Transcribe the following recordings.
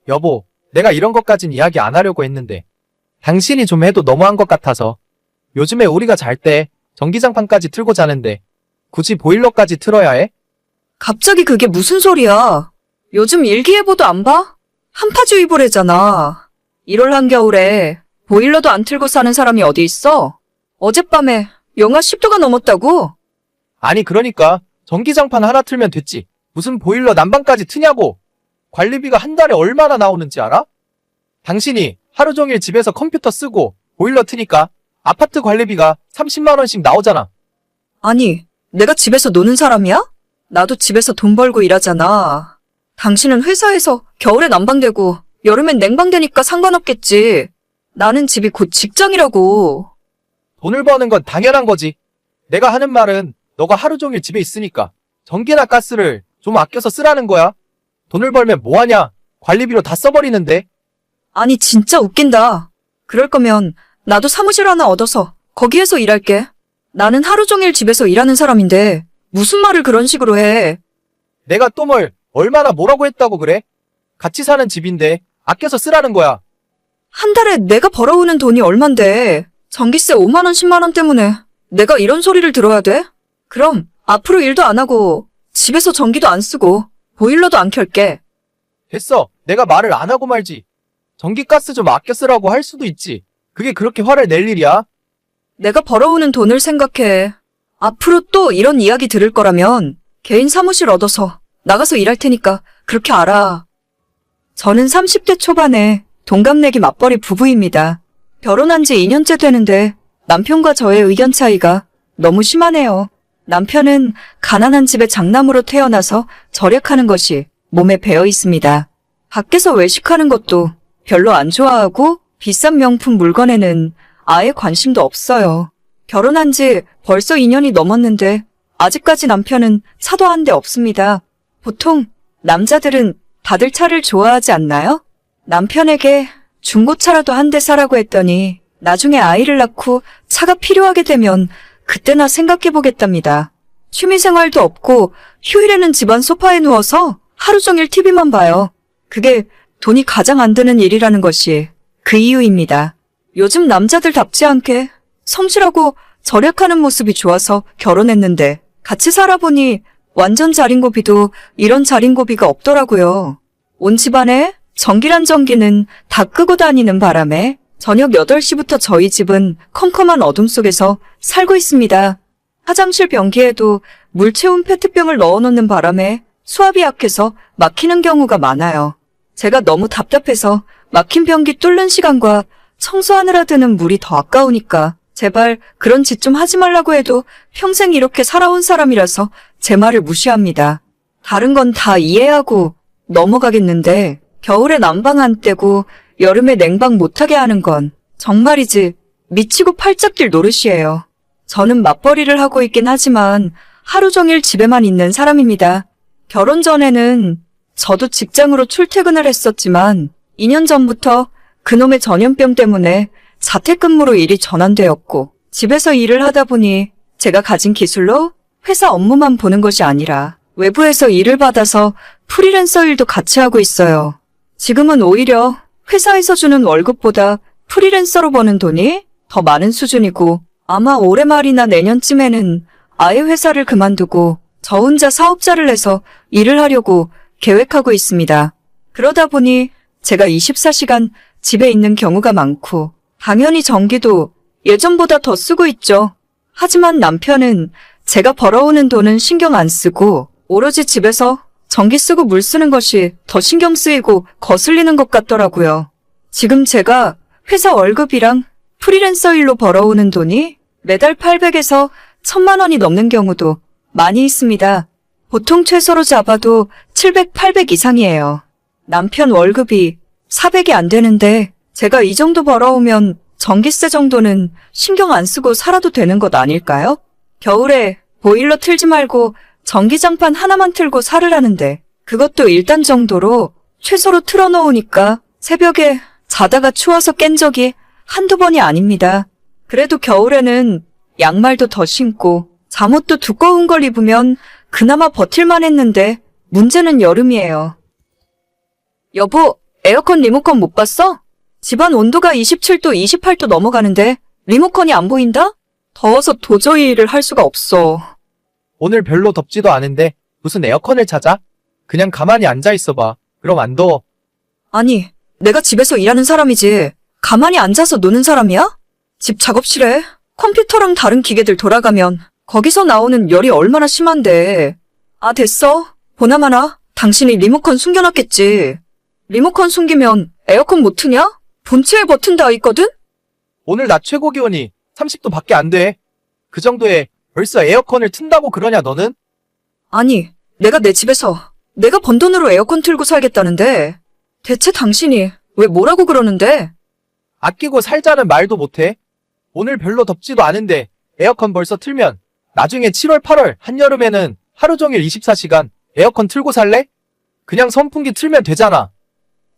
여보, 내가 이런 것까진 이야기 안 하려고 했는데 당신이 좀 해도 너무한 것 같아서. 요즘에 우리가 잘 때 전기장판까지 틀고 자는데 굳이 보일러까지 틀어야 해? 갑자기 그게 무슨 소리야? 요즘 일기예보도 안 봐? 한파주의보래잖아. 1월 한겨울에 보일러도 안 틀고 사는 사람이 어디 있어? 어젯밤에 영하 10도가 넘었다고? 아니 그러니까 전기장판 하나 틀면 됐지. 무슨 보일러 난방까지 트냐고. 관리비가 한 달에 얼마나 나오는지 알아? 당신이 하루 종일 집에서 컴퓨터 쓰고 보일러 트니까 아파트 관리비가 30만 원씩 나오잖아. 아니, 내가 집에서 노는 사람이야? 나도 집에서 돈 벌고 일하잖아. 당신은 회사에서 겨울에 난방되고 여름엔 냉방되니까 상관없겠지. 나는 집이 곧 직장이라고. 돈을 버는 건 당연한 거지. 내가 하는 말은 너가 하루 종일 집에 있으니까 전기나 가스를 좀 아껴서 쓰라는 거야. 돈을 벌면 뭐하냐? 관리비로 다 써버리는데. 아니, 진짜 웃긴다. 그럴 거면 나도 사무실 하나 얻어서 거기에서 일할게. 나는 하루 종일 집에서 일하는 사람인데 무슨 말을 그런 식으로 해. 내가 또 얼마나 뭐라고 했다고 그래? 같이 사는 집인데 아껴서 쓰라는 거야. 한 달에 내가 벌어오는 돈이 얼만데 전기세 5만 원, 10만 원 때문에 내가 이런 소리를 들어야 돼? 그럼 앞으로 일도 안 하고 집에서 전기도 안 쓰고 보일러도 안 켤게. 됐어. 내가 말을 안 하고 말지. 전기가스 좀 아껴 쓰라고 할 수도 있지. 그게 그렇게 화를 낼 일이야? 내가 벌어오는 돈을 생각해. 앞으로 또 이런 이야기 들을 거라면 개인 사무실 얻어서 나가서 일할 테니까 그렇게 알아. 저는 30대 초반에 동갑내기 맞벌이 부부입니다. 결혼한 지 2년째 되는데 남편과 저의 의견 차이가 너무 심하네요. 남편은 가난한 집의 장남으로 태어나서 절약하는 것이 몸에 배어 있습니다. 밖에서 외식하는 것도 별로 안 좋아하고 비싼 명품 물건에는 아예 관심도 없어요. 결혼한 지 벌써 2년이 넘었는데 아직까지 남편은 차도 한 대 없습니다. 보통 남자들은 다들 차를 좋아하지 않나요? 남편에게 중고차라도 한 대 사라고 했더니 나중에 아이를 낳고 차가 필요하게 되면 그때나 생각해보겠답니다. 취미생활도 없고 휴일에는 집안 소파에 누워서 하루 종일 TV만 봐요. 그게 돈이 가장 안 드는 일이라는 것이 그 이유입니다. 요즘 남자들답지 않게 성실하고 절약하는 모습이 좋아서 결혼했는데 같이 살아보니 완전 자린고비도 이런 자린고비가 없더라고요. 온 집안에 전기란 전기는 다 끄고 다니는 바람에 저녁 8시부터 저희 집은 컴컴한 어둠 속에서 살고 있습니다. 화장실 변기에도 물 채운 페트병을 넣어놓는 바람에 수압이 약해서 막히는 경우가 많아요. 제가 너무 답답해서 막힌 변기 뚫는 시간과 청소하느라 드는 물이 더 아까우니까 제발 그런 짓 좀 하지 말라고 해도 평생 이렇게 살아온 사람이라서 제 말을 무시합니다. 다른 건 다 이해하고 넘어가겠는데 겨울에 난방 안 떼고 여름에 냉방 못하게 하는 건 정말이지 미치고 팔짝 뛸 노릇이에요. 저는 맞벌이를 하고 있긴 하지만 하루 종일 집에만 있는 사람입니다. 결혼 전에는 저도 직장으로 출퇴근을 했었지만 2년 전부터 그놈의 전염병 때문에 자택근무로 일이 전환되었고 집에서 일을 하다 보니 제가 가진 기술로 회사 업무만 보는 것이 아니라 외부에서 일을 받아서 프리랜서 일도 같이 하고 있어요. 지금은 오히려 회사에서 주는 월급보다 프리랜서로 버는 돈이 더 많은 수준이고 아마 올해 말이나 내년쯤에는 아예 회사를 그만두고 저 혼자 사업자를 내서 일을 하려고 계획하고 있습니다. 그러다 보니 제가 24시간 집에 있는 경우가 많고 당연히 전기도 예전보다 더 쓰고 있죠. 하지만 남편은 제가 벌어오는 돈은 신경 안 쓰고 오로지 집에서 전기 쓰고 물 쓰는 것이 더 신경 쓰이고 거슬리는 것 같더라고요. 지금 제가 회사 월급이랑 프리랜서 일로 벌어오는 돈이 매달 800에서 1000만 원이 넘는 경우도 많이 있습니다. 보통 최소로 잡아도 700, 800 이상이에요. 남편 월급이 400이 안 되는데 제가 이 정도 벌어오면 전기세 정도는 신경 안 쓰고 살아도 되는 것 아닐까요? 겨울에 보일러 틀지 말고 전기장판 하나만 틀고 살으라는데 그것도 1단 정도로 최소로 틀어놓으니까 새벽에 자다가 추워서 깬 적이 한두 번이 아닙니다. 그래도 겨울에는 양말도 더 신고 잠옷도 두꺼운 걸 입으면 그나마 버틸만 했는데 문제는 여름이에요. 여보, 에어컨 리모컨 못 봤어? 집안 온도가 27도, 28도 넘어가는데 리모컨이 안 보인다? 더워서 도저히 일을 할 수가 없어. 오늘 별로 덥지도 않은데 무슨 에어컨을 찾아? 그냥 가만히 앉아 있어봐. 그럼 안 더워. 아니, 내가 집에서 일하는 사람이지. 가만히 앉아서 노는 사람이야? 집 작업실에 컴퓨터랑 다른 기계들 돌아가면 거기서 나오는 열이 얼마나 심한데. 아, 됐어. 보나마나 당신이 리모컨 숨겨놨겠지. 리모컨 숨기면 에어컨 못 트냐? 본체에 버튼 다 있거든? 오늘 낮 최고 기온이 30도 밖에 안 돼. 그 정도에 벌써 에어컨을 튼다고 그러냐 너는? 아니, 내가 내 집에서 내가 번 돈으로 에어컨 틀고 살겠다는데 대체 당신이 왜 뭐라고 그러는데? 아끼고 살자는 말도 못해. 오늘 별로 덥지도 않은데 에어컨 벌써 틀면 나중에 7월, 8월, 한여름에는 하루 종일 24시간 에어컨 틀고 살래? 그냥 선풍기 틀면 되잖아.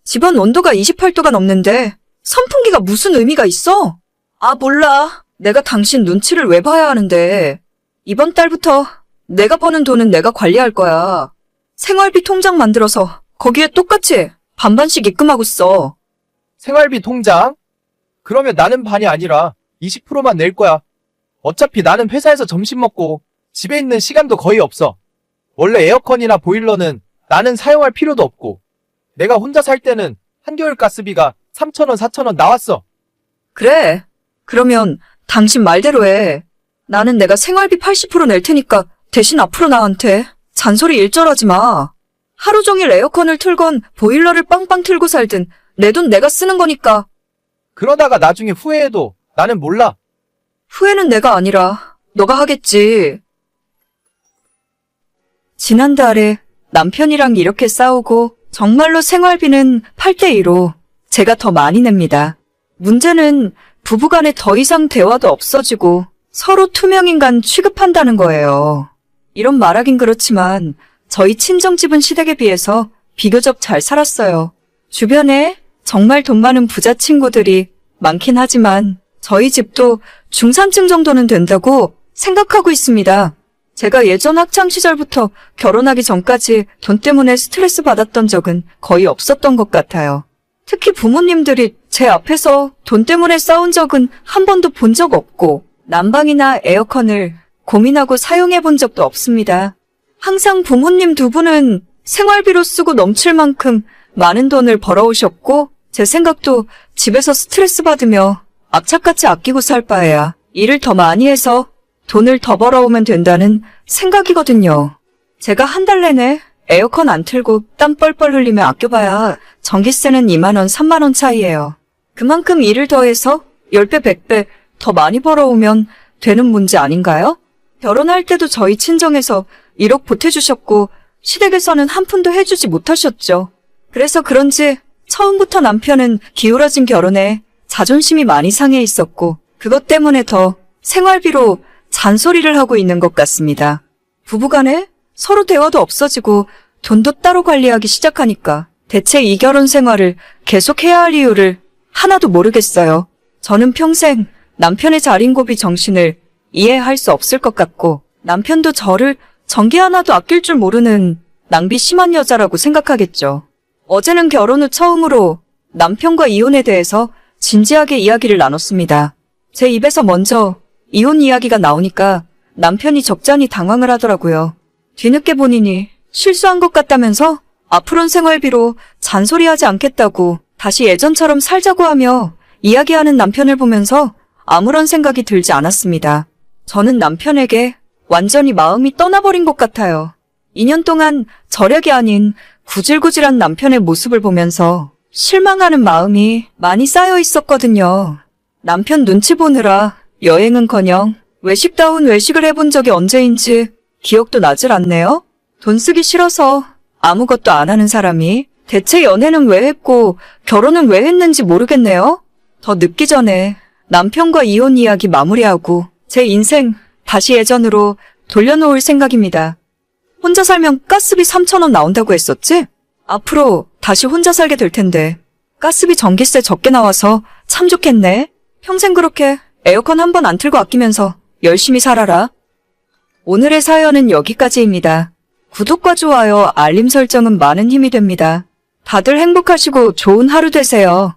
집안 온도가 28도가 넘는데 선풍기가 무슨 의미가 있어? 아, 몰라. 내가 당신 눈치를 왜 봐야 하는데. 이번 달부터 내가 버는 돈은 내가 관리할 거야. 생활비 통장 만들어서 거기에 똑같이 반반씩 입금하고 써. 생활비 통장? 그러면 나는 반이 아니라 20%만 낼 거야. 어차피 나는 회사에서 점심 먹고 집에 있는 시간도 거의 없어. 원래 에어컨이나 보일러는 나는 사용할 필요도 없고 내가 혼자 살 때는 한겨울 가스비가 3,000원, 4,000원 나왔어. 그래. 그러면 당신 말대로 해. 나는 내가 생활비 80% 낼 테니까 대신 앞으로 나한테 잔소리 일절하지 마. 하루 종일 에어컨을 틀건 보일러를 빵빵 틀고 살든 내 돈 내가 쓰는 거니까. 그러다가 나중에 후회해도 나는 몰라. 후회는 내가 아니라 너가 하겠지. 지난달에 남편이랑 이렇게 싸우고 정말로 생활비는 8대2로 제가 더 많이 냅니다. 문제는 부부간에 더 이상 대화도 없어지고 서로 투명인간 취급한다는 거예요. 이런 말하긴 그렇지만 저희 친정집은 시댁에 비해서 비교적 잘 살았어요. 주변에 정말 돈 많은 부자 친구들이 많긴 하지만 저희 집도 중산층 정도는 된다고 생각하고 있습니다. 제가 예전 학창시절부터 결혼하기 전까지 돈 때문에 스트레스 받았던 적은 거의 없었던 것 같아요. 특히 부모님들이 제 앞에서 돈 때문에 싸운 적은 한 번도 본 적 없고 난방이나 에어컨을 고민하고 사용해 본 적도 없습니다. 항상 부모님 두 분은 생활비로 쓰고 넘칠 만큼 많은 돈을 벌어오셨고 제 생각도 집에서 스트레스 받으며 악착같이 아끼고 살 바에야 일을 더 많이 해서 돈을 더 벌어오면 된다는 생각이거든요. 제가 한 달 내내 에어컨 안 틀고 땀 뻘뻘 흘리며 아껴봐야 전기세는 2만 원, 3만 원 차이예요. 그만큼 일을 더해서 10배, 100배 더 많이 벌어오면 되는 문제 아닌가요? 결혼할 때도 저희 친정에서 1억 보태주셨고 시댁에서는 한 푼도 해주지 못하셨죠. 그래서 그런지 처음부터 남편은 기울어진 결혼에 자존심이 많이 상해 있었고 그것 때문에 더 생활비로 잔소리를 하고 있는 것 같습니다. 부부간에 서로 대화도 없어지고 돈도 따로 관리하기 시작하니까 대체 이 결혼 생활을 계속해야 할 이유를 하나도 모르겠어요. 저는 평생 남편의 자린고비 정신을 이해할 수 없을 것 같고 남편도 저를 전기 하나도 아낄 줄 모르는 낭비 심한 여자라고 생각하겠죠. 어제는 결혼 후 처음으로 남편과 이혼에 대해서 진지하게 이야기를 나눴습니다. 제 입에서 먼저 이혼 이야기가 나오니까 남편이 적잖이 당황을 하더라고요. 뒤늦게 본인이 실수한 것 같다면서 앞으로는 생활비로 잔소리하지 않겠다고 다시 예전처럼 살자고 하며 이야기하는 남편을 보면서 아무런 생각이 들지 않았습니다. 저는 남편에게 완전히 마음이 떠나버린 것 같아요. 2년 동안 절약이 아닌 구질구질한 남편의 모습을 보면서 실망하는 마음이 많이 쌓여 있었거든요. 남편 눈치 보느라 여행은커녕 외식다운 외식을 해본 적이 언제인지 기억도 나질 않네요. 돈 쓰기 싫어서 아무것도 안 하는 사람이 대체 연애는 왜 했고 결혼은 왜 했는지 모르겠네요. 더 늦기 전에 남편과 이혼 이야기 마무리하고 제 인생 다시 예전으로 돌려놓을 생각입니다. 혼자 살면 가스비 3,000원 나온다고 했었지? 앞으로 다시 혼자 살게 될 텐데 가스비 전기세 적게 나와서 참 좋겠네. 평생 그렇게 에어컨 한 번 안 틀고 아끼면서 열심히 살아라. 오늘의 사연은 여기까지입니다. 구독과 좋아요, 알림 설정은 많은 힘이 됩니다. 다들 행복하시고 좋은 하루 되세요.